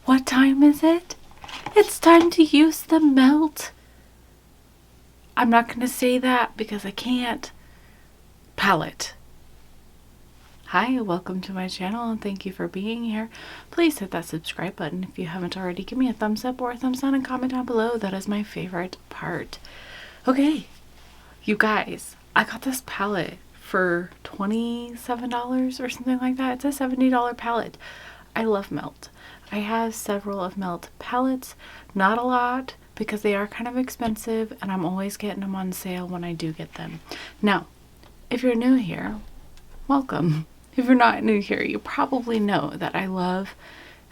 What time is it? It's time to use the melt. I'm not going to say that because I can't. Palette. Hi, welcome to my channel and thank you for being here. Please hit that subscribe button if you haven't already. Give me a thumbs up or a thumbs down and comment down below. That is my favorite part. Okay, you guys, I got this palette for $27 or something like that. It's a $70 palette. I love Melt. I have several of Melt palettes, not a lot because they are kind of expensive and I'm always getting them on sale when I do get them. Now, if you're new here, welcome. If you're not new here, you probably know that I love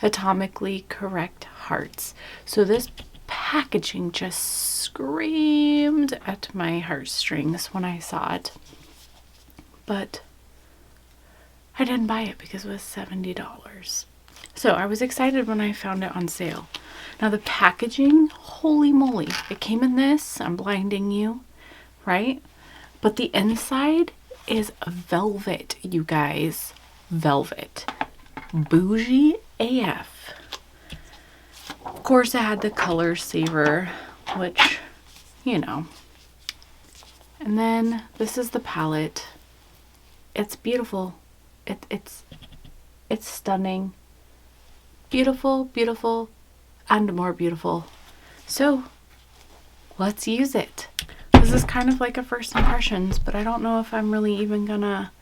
atomically correct hearts. So this packaging just screamed at my heartstrings when I saw it. But I didn't buy it because it was $70. So I was excited when I found it on sale. Now the packaging, holy moly, it came in this, I'm blinding you, right? But the inside is velvet, you guys. Velvet. Bougie AF. Of course, I had the color saver, which, you know. And then this is the palette. It's beautiful. It's stunning. Beautiful, beautiful, and more beautiful. So, let's use it. This is kind of like a first impressions, but I don't know if I'm really even gonna,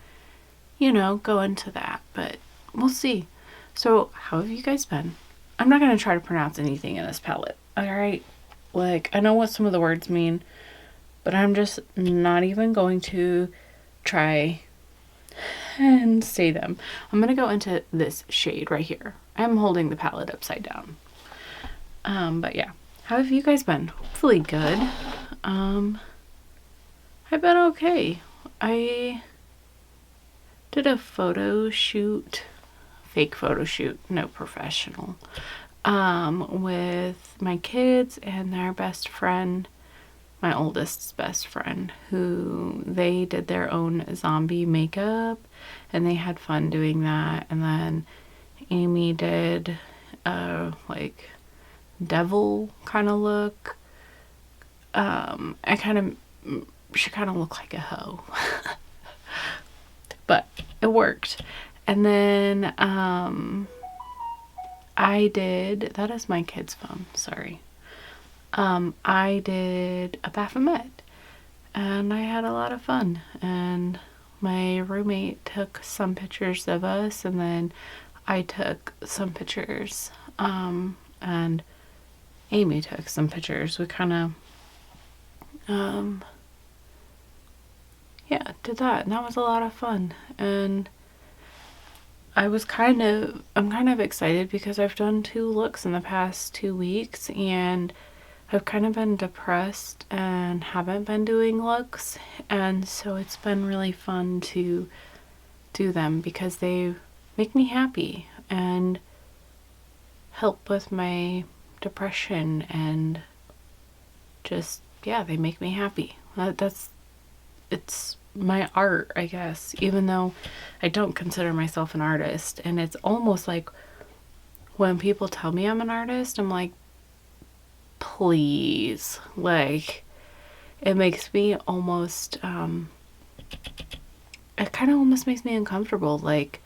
you know, go into that, but we'll see. So, how have you guys been? I'm not gonna try to pronounce anything in this palette, alright? Like, I know what some of the words mean, but I'm just not even going to try and say them. I'm gonna go into this shade right here. I'm holding the palette upside down. But yeah, how have you guys been? Hopefully good. I've been okay. I did a photo shoot, fake photo shoot, no professional, with my kids and their best friend, my oldest's best friend, who they did their own zombie makeup and they had fun doing that. And then Amy did like devil kind of look. She kind of looked like a hoe. But it worked. And then I did, that is my kid's phone, sorry. I did a Baphomet and I had a lot of fun, and my roommate took some pictures of us and then I took some pictures, and Amy took some pictures. We kind of yeah, did that, and that was a lot of fun. And I'm kind of excited because I've done 2 looks in the past 2 weeks and I've kind of been depressed and haven't been doing looks, and so it's been really fun to do them because they make me happy and help with my depression, and just, yeah, they make me happy. It's my art, I guess, even though I don't consider myself an artist. And it's almost like when people tell me I'm an artist, I'm like, please, like, it makes me almost it kind of almost makes me uncomfortable, like,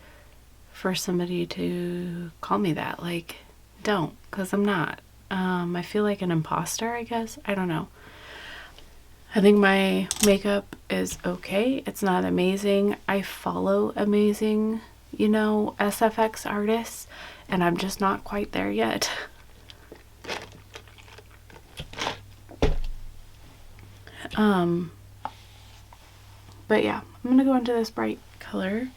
for somebody to call me that. Like, don't, because I'm not. I feel like an imposter, I guess. I don't know. I think my makeup is okay. It's not amazing. I follow amazing, you know, SFX artists, and I'm just not quite there yet. But yeah, I'm gonna go into this bright color.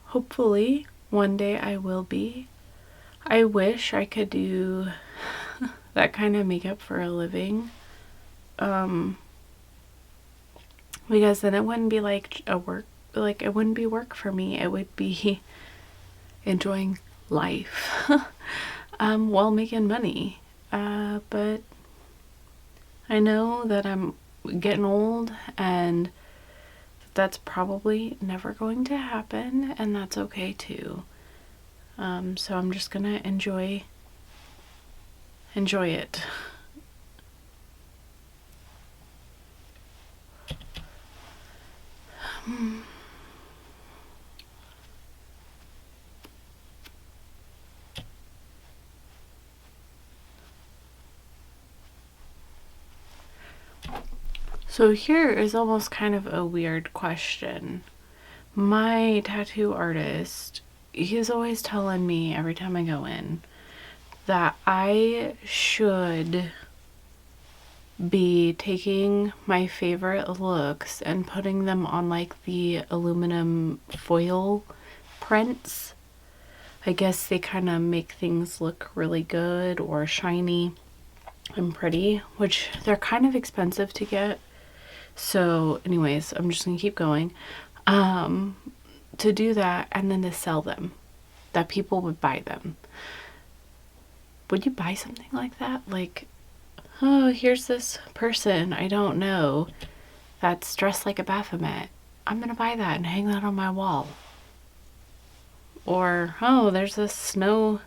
Hopefully one day I will be. I wish I could do that kind of makeup for a living, because then it wouldn't be like a work, like it wouldn't be work for me. It would be enjoying life while making money. But I know that I'm getting old and that's probably never going to happen, and that's okay too. So I'm just gonna enjoy it. So here is almost kind of a weird question. My tattoo artist, he's always telling me every time I go in that I should be taking my favorite looks and putting them on like the aluminum foil prints. I guess they kind of make things look really good or shiny and pretty, which they're kind of expensive to get. So anyways, I'm just gonna keep going to do that, and then to sell them, that people would buy them. Would you buy something like that? Like, oh, here's this person I don't know that's dressed like a Baphomet. I'm gonna buy that and hang that on my wall. Or, oh, there's this snow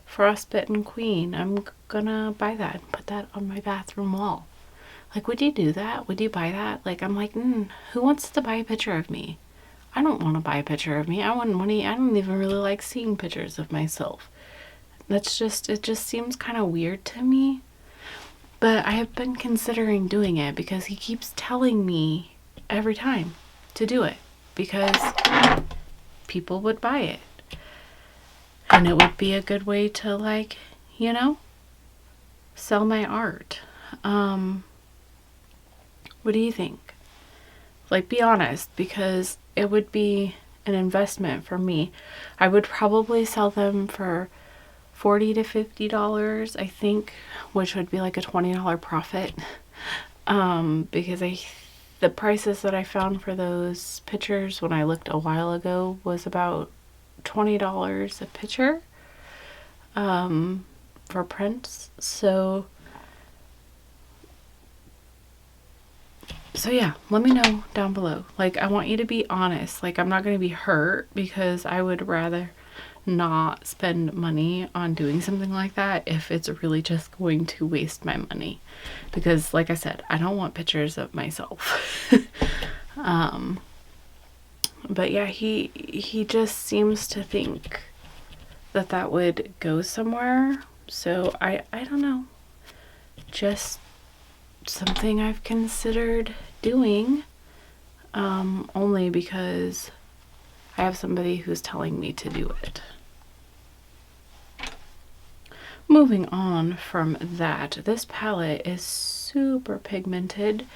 frostbitten queen. I'm gonna buy that and put that on my bathroom wall. Like, would you do that? Would you buy that? Like, I'm like, who wants to buy a picture of me? I don't want to buy a picture of me. I don't even really like seeing pictures of myself. It just seems kind of weird to me. But I have been considering doing it because he keeps telling me every time to do it because people would buy it. And it would be a good way to, like, sell my art. What do you think? Like, be honest, because it would be an investment for me. I would probably sell them for $40 to $50, I think, which would be like a $20 profit. Because the prices that I found for those pictures when I looked a while ago was about $20 a picture for prints. So yeah, let me know down below. Like, I want you to be honest. Like, I'm not going to be hurt because I would rather not spend money on doing something like that if it's really just going to waste my money. Because, like I said, I don't want pictures of myself. But yeah, he just seems to think that would go somewhere. So I don't know. Just something I've considered doing, only because I have somebody who's telling me to do it. Moving on from that, this palette is super pigmented.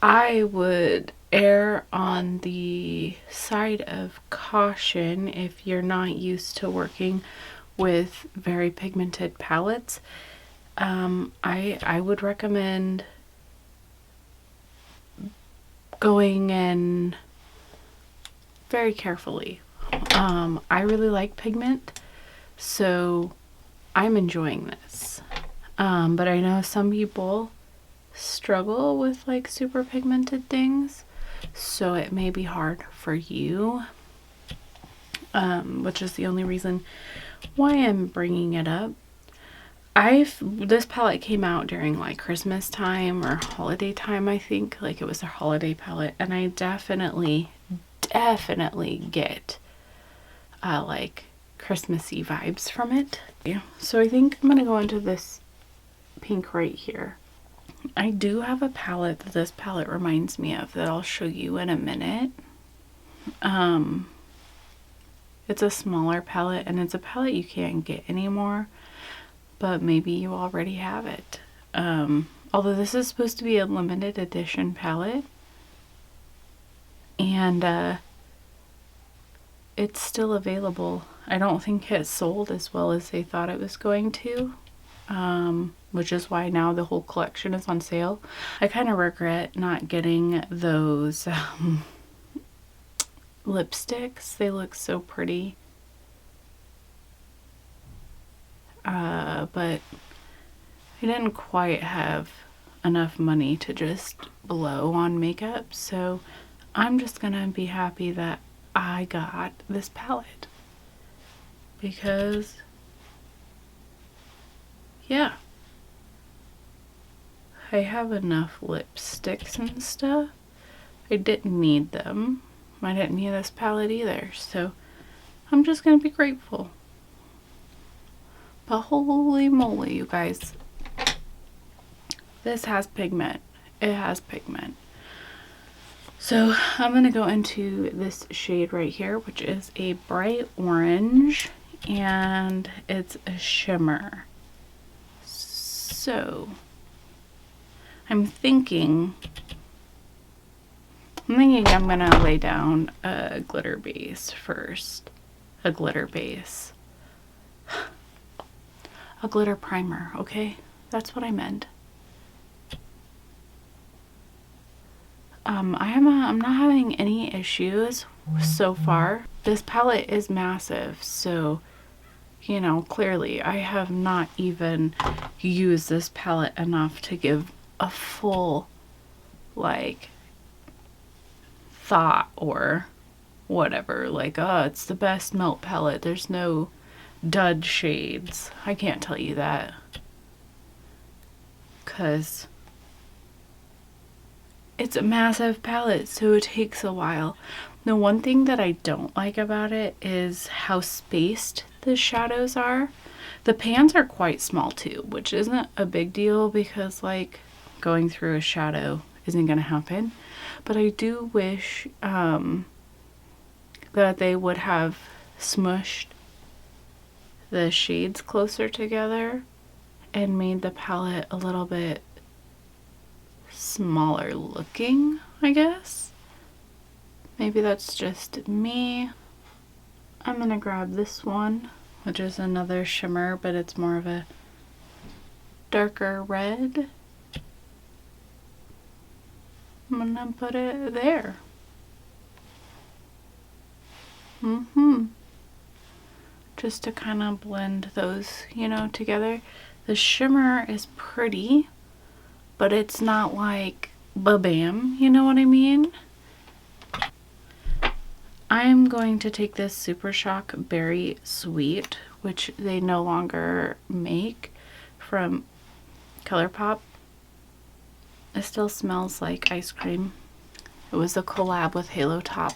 I would err on the side of caution if you're not used to working with very pigmented palettes. I would recommend going in very carefully. I really like pigment, so I'm enjoying this. But I know some people struggle with like super pigmented things, so it may be hard for you, which is the only reason why I'm bringing it up. This palette came out during like Christmas time or holiday time, I think. Like, it was a holiday palette, and I definitely get like Christmassy vibes from it. Yeah. So I think I'm gonna go into this pink right here. I do have a palette that this palette reminds me of that I'll show you in a minute. It's a smaller palette, and it's a palette you can't get anymore, but maybe you already have it. Although this is supposed to be a limited edition palette, and it's still available. I don't think it sold as well as they thought it was going to, which is why now the whole collection is on sale. I kind of regret not getting those lipsticks. They look so pretty. But I didn't quite have enough money to just blow on makeup, so I'm just gonna be happy that I got this palette because, yeah, I have enough lipsticks and stuff. I didn't need them. I didn't need this palette either, so I'm just gonna be grateful. But holy moly, you guys, this has pigment. It has pigment. So I'm gonna go into this shade right here, which is a bright orange, and it's a shimmer. So I'm thinking I'm gonna lay down a glitter base first. A glitter base. A glitter primer, okay? That's what I meant. I'm not having any issues so far. This palette is massive, so, you know, clearly I have not even used this palette enough to give a full, like, thought or whatever, like, oh, it's the best melt palette, there's no dud shades. I can't tell you that, because it's a massive palette, so it takes a while. The one thing that I don't like about it is how spaced the shadows are. The pans are quite small too, which isn't a big deal because, like, going through a shadow isn't gonna happen. But I do wish that they would have smushed the shades closer together and made the palette a little bit smaller looking, I guess. Maybe that's just me. I'm gonna grab this one, which is another shimmer, but it's more of a darker red. I'm gonna put it there. Just to kind of blend those, you know, together. The shimmer is pretty, but it's not like ba-bam, you know what I mean? I'm going to take this Super Shock Berry Sweet, which they no longer make, from ColourPop. It still smells like ice cream. It was a collab with Halo Top.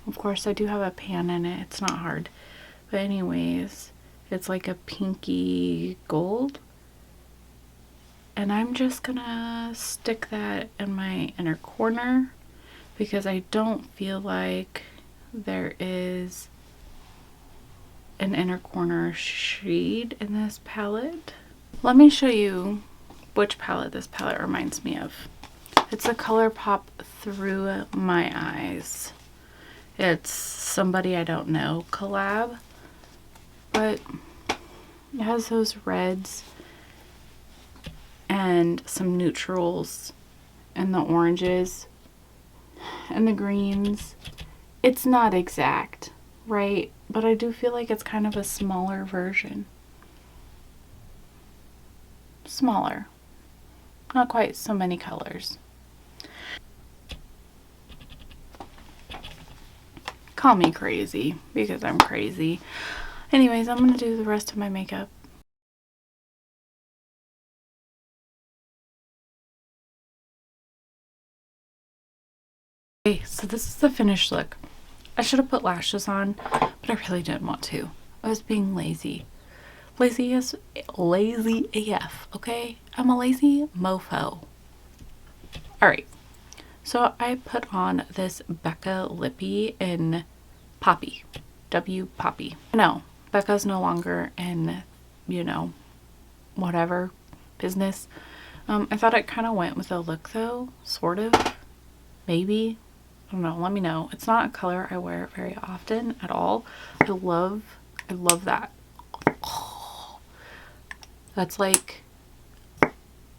Of course, I do have a pan in it. It's not hard. But anyways, it's like a pinky gold. And I'm just gonna stick that in my inner corner because I don't feel like there is an inner corner shade in this palette. Let me show you which palette this palette reminds me of. It's a ColourPop Through My Eyes. It's Somebody I Don't Know collab, but it has those reds and some neutrals and the oranges and the greens. It's not exact, right? But I do feel like it's kind of a smaller version. Smaller. Not quite so many colors. Call me crazy, because I'm crazy. Anyways, I'm gonna do the rest of my makeup. Okay, so this is the finished look. I should have put lashes on, but I really didn't want to. I was being lazy. Lazy AF, okay? I'm a lazy mofo. Alright, so I put on this Becca Lippy in Poppy. W Poppy. No, Becca's no longer in, you know, whatever business. I thought it kind of went with the look though, sort of. Maybe. I don't know, let me know. It's not a color I wear very often at all. I love that. Oh, that's like,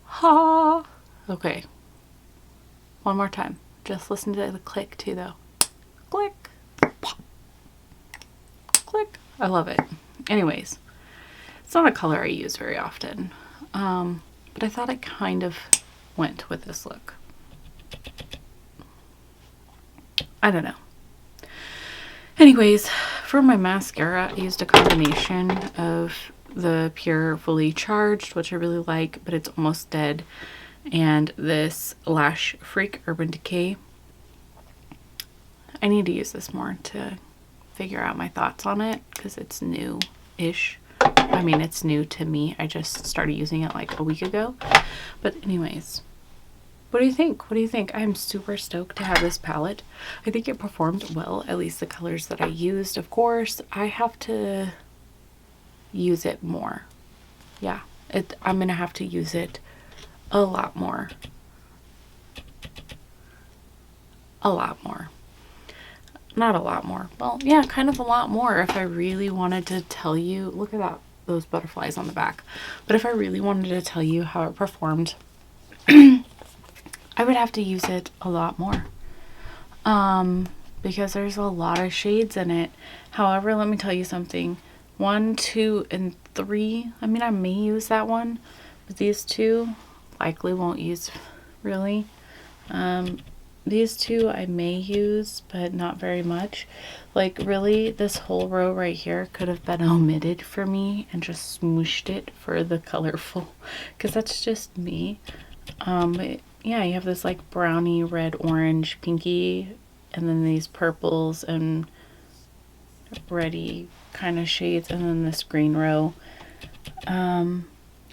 ha. Okay. One more time. Just listen to the click too though. Click. Pop. Click. I love it. Anyways, it's not a color I use very often. But I thought it kind of went with this look. I don't know. Anyways, for my mascara, I used a combination of the Pure Fully Charged, which I really like, but it's almost dead, and this Lash Freak Urban Decay. I need to use this more to figure out my thoughts on it because it's new-ish. I mean, it's new to me. I just started using it like a week ago. But anyways, what do you think? What do you think? I'm super stoked to have this palette. I think it performed well, at least the colors that I used. Of course, I have to use it more. Yeah, I'm gonna have to use it a lot more. A lot more. Not a lot more. Well, yeah, kind of a lot more if I really wanted to tell you. Look at that, those butterflies on the back. But if I really wanted to tell you how it performed, I would have to use it a lot more. Because there's a lot of shades in it. However, let me tell you something. 1, 2, and 3. I mean, I may use that one, but these two likely won't use really. These two I may use, but not very much. Like, really, this whole row right here could have been omitted for me and just smooshed it for the colorful, because that's just me. But yeah, you have this like brownie, red, orange, pinky, and then these purples and reddy kind of shades, and then this green row.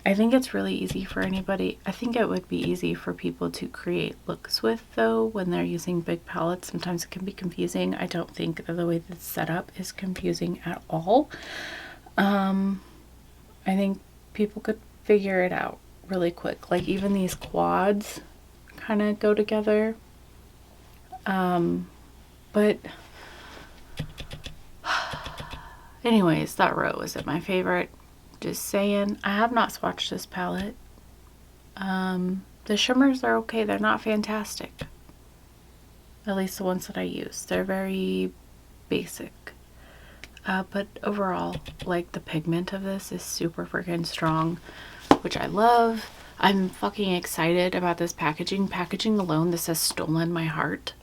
I think it's really easy for anybody. I think it would be easy for people to create looks with, though, when they're using big palettes. Sometimes it can be confusing. I don't think the way that it's set up is confusing at all. I think people could figure it out really quick. Like, even these quads kind of go together. But anyways, that row isn't my favorite. Just saying. I have not swatched this palette. The shimmers are okay. They're not fantastic. At least the ones that I use. They're very basic. But overall, like, the pigment of this is super freaking strong, which I love. I'm fucking excited about this packaging. Packaging alone, this has stolen my heart.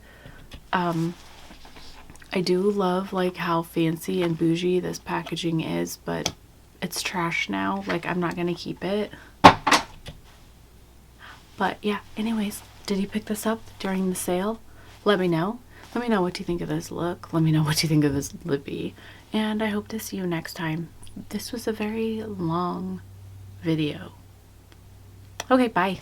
I do love like how fancy and bougie this packaging is, but it's trash now. Like, I'm not gonna keep it. But yeah, anyways, did you pick this up during the sale? Let me know. Let me know what you think of this look. Let me know what you think of this lippy. And I hope to see you next time. This was a very long video. Okay, bye.